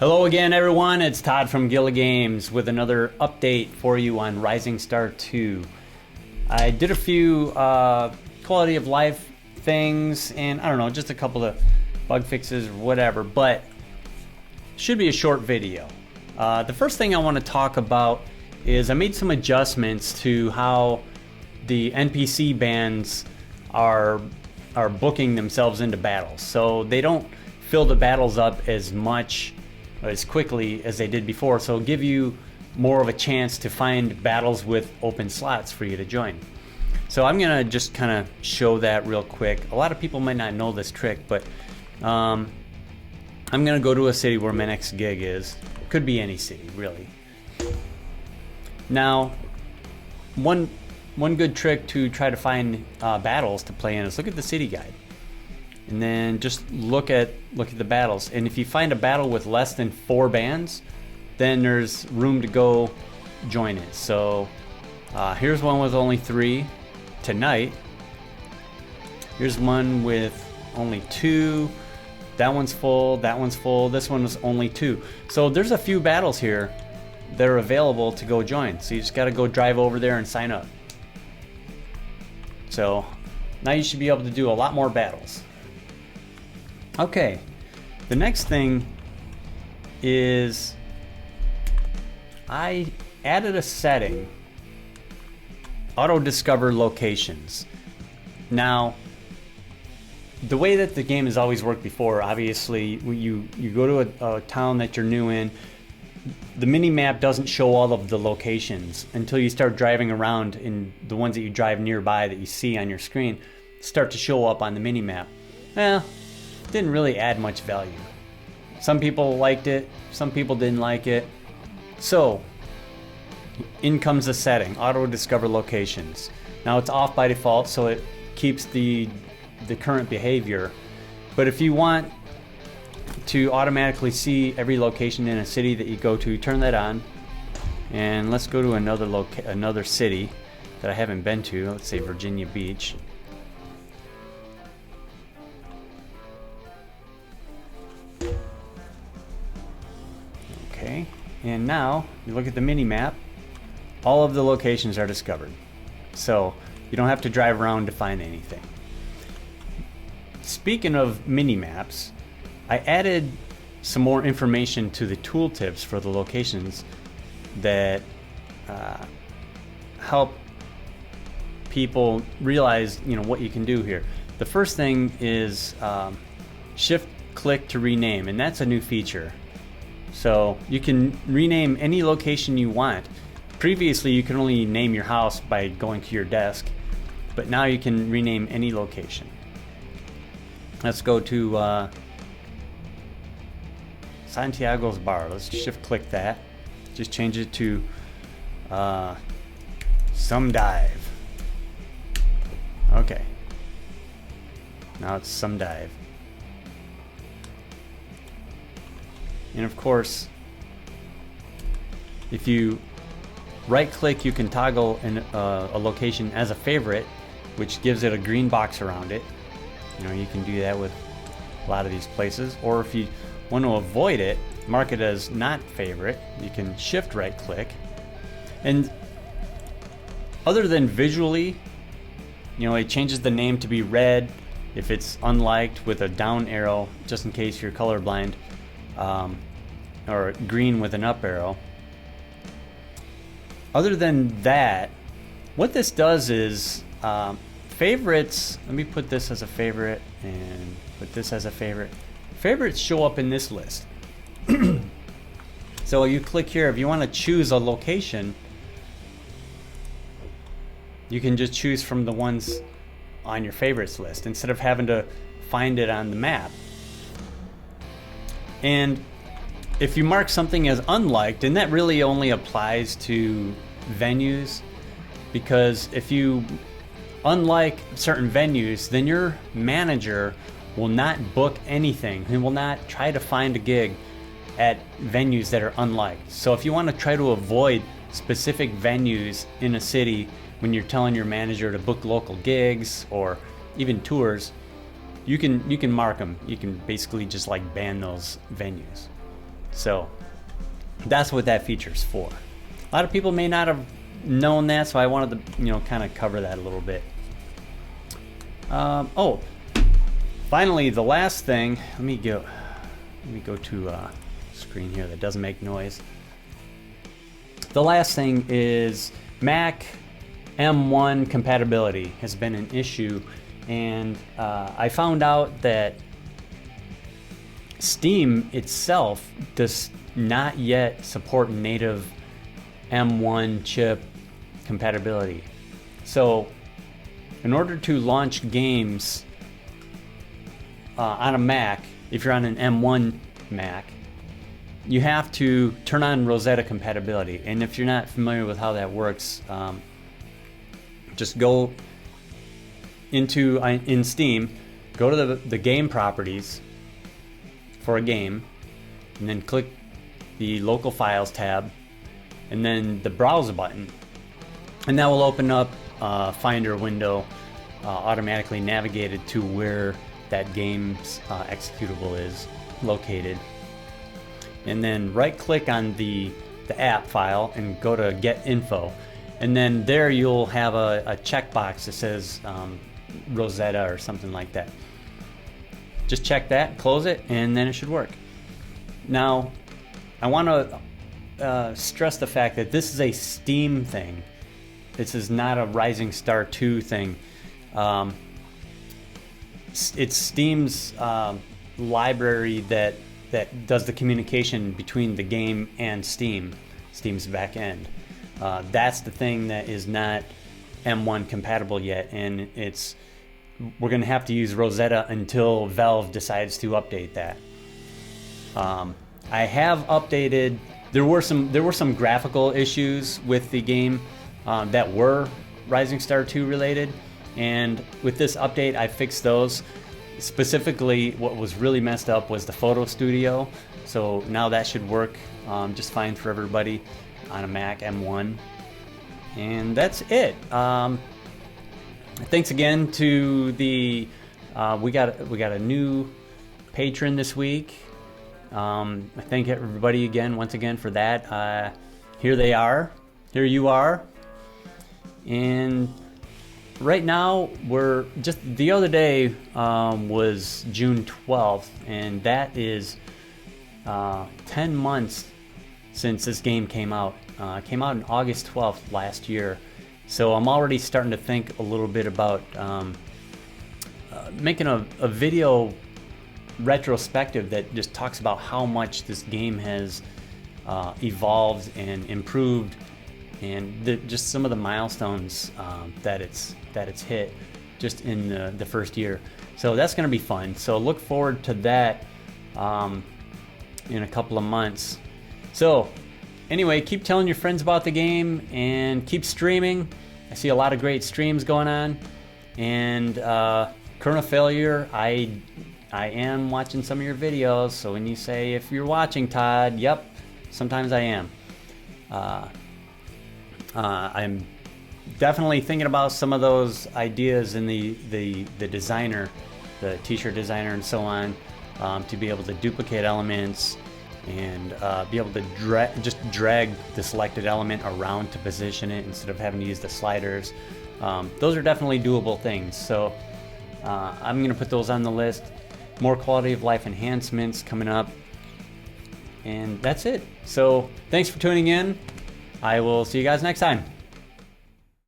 Hello again, everyone. It's Todd from Guilla Games with another update for you on Rising Star 2. I did a few quality of life things and I don't know, just a couple of bug fixes or whatever, but should be a short video. The first thing I want to talk about is I made some adjustments to how the NPC bands are booking themselves into battles. So they don't fill the battles up as quickly as they did before, so it'll give you more of a chance to find battles with open slots for you to join. So I'm gonna just kind of show that real quick. A lot of people might not know this trick, but I'm gonna go to a city where my next gig is. Could be any city, really. Now, one good trick to try to find battles to play in is look at the city guide, and then just look at the battles. And if you find a battle with less than 4 bands, then there's room to go join it. So here's one with only 3 tonight. Here's one with only 2. That one's full. That one's full. This one was only 2. So there's a few battles here that are available to go join. So you just got to go drive over there and sign up. So now you should be able to do a lot more battles. Okay, the next thing is I added a setting, auto discover locations. Now, the way that the game has always worked before, obviously you go to a town that you're new in, the mini-map doesn't show all of the locations until you start driving around, and the ones that you drive nearby that you see on your screen start to show up on the mini-map. Well, didn't really add much value. Some people liked it, some people didn't like it. So, in comes the setting, auto discover locations. Now it's off by default, so it keeps the current behavior. But if you want to automatically see every location in a city that you go to, turn that on. And let's go to another city that I haven't been to. Let's say Virginia Beach. Okay, and now you look at the mini map. All of the locations are discovered, so you don't have to drive around to find anything. Speaking of mini maps, I added some more information to the tooltips for the locations that help people realize, what you can do here. The first thing is shift click to rename, and that's a new feature. So you can rename any location you want. Previously you can only name your house by going to your desk, but now you can rename any location. Let's go to Santiago's Bar. Let's shift click that. Just change it to Some Dive. Okay. Now it's Some Dive. And of course, if you right click, you can toggle a location as a favorite, which gives it a green box around it. You can do that with a lot of these places. Or if you want to avoid it, mark it as not favorite, you can shift right click. And other than visually, it changes the name to be red if it's unliked with a down arrow, just in case you're colorblind, or green with an up arrow. Other than that, what this does is favorites. Let me put this as a favorite and put this as a favorite. Favorites show up in this list. So you click here. If you want to choose a location, you can just choose from the ones on your favorites list instead of having to find it on the map. And if you mark something as unliked, and that really only applies to venues, because if you unlike certain venues, then your manager will not book anything. He will not try to find a gig at venues that are unliked. So if you want to try to avoid specific venues in a city when you're telling your manager to book local gigs or even tours, you can mark them. You can basically just like ban those venues. So that's what that feature's for. A lot of people may not have known that, so I wanted to, kind of cover that a little bit. Oh, finally, the last thing. Let me go to a screen here that doesn't make noise. The last thing is Mac M1 compatibility has been an issue, and I found out that Steam itself does not yet support native M1 chip compatibility. So in order to launch games on a Mac, if you're on an M1 Mac, you have to turn on Rosetta compatibility. And if you're not familiar with how that works, just go in Steam, go to the game properties for a game, and then click the local files tab, and then the browse button, and that will open up a Finder window, automatically navigated to where that game's executable is located. And then right click on the app file and go to get info, and then there you'll have a checkbox that says Rosetta or something like that. Just check that, close it, and then it should work. Now I want to stress the fact that this is a Steam thing. This is not a Rising Star 2 thing. It's Steam's library that does the communication between the game and Steam's back end. That's the thing that is not M1 compatible yet, and we're going to have to use Rosetta until Valve decides to update that. I have updated. There were some graphical issues with the game that were Rising Star 2 related, and with this update I fixed those. Specifically, what was really messed up was the photo studio, so now that should work just fine for everybody on a Mac M1. And that's it. Thanks again to the we got a new patron this week. I thank everybody once again for that. Here they are. Here you are. And right now, we're just the other day was June 12th, and that is 10 months since this game came out. It came out on August 12th last year, so I'm already starting to think a little bit about making a video retrospective that just talks about how much this game has evolved and improved, and just some of the milestones that it's hit just in the first year. So that's going to be fun. So look forward to that in a couple of months. So anyway, keep telling your friends about the game and keep streaming. I see a lot of great streams going on. And Kernel Failure, I am watching some of your videos. So when you say, if you're watching, Todd, yep, sometimes I am. I'm definitely thinking about some of those ideas in the designer, the t-shirt designer and so on, to be able to duplicate elements and be able to drag the selected element around to position it instead of having to use the sliders. Those are definitely doable things. So I'm going to put those on the list. More quality of life enhancements coming up. And that's it. So thanks for tuning in. I will see you guys next time.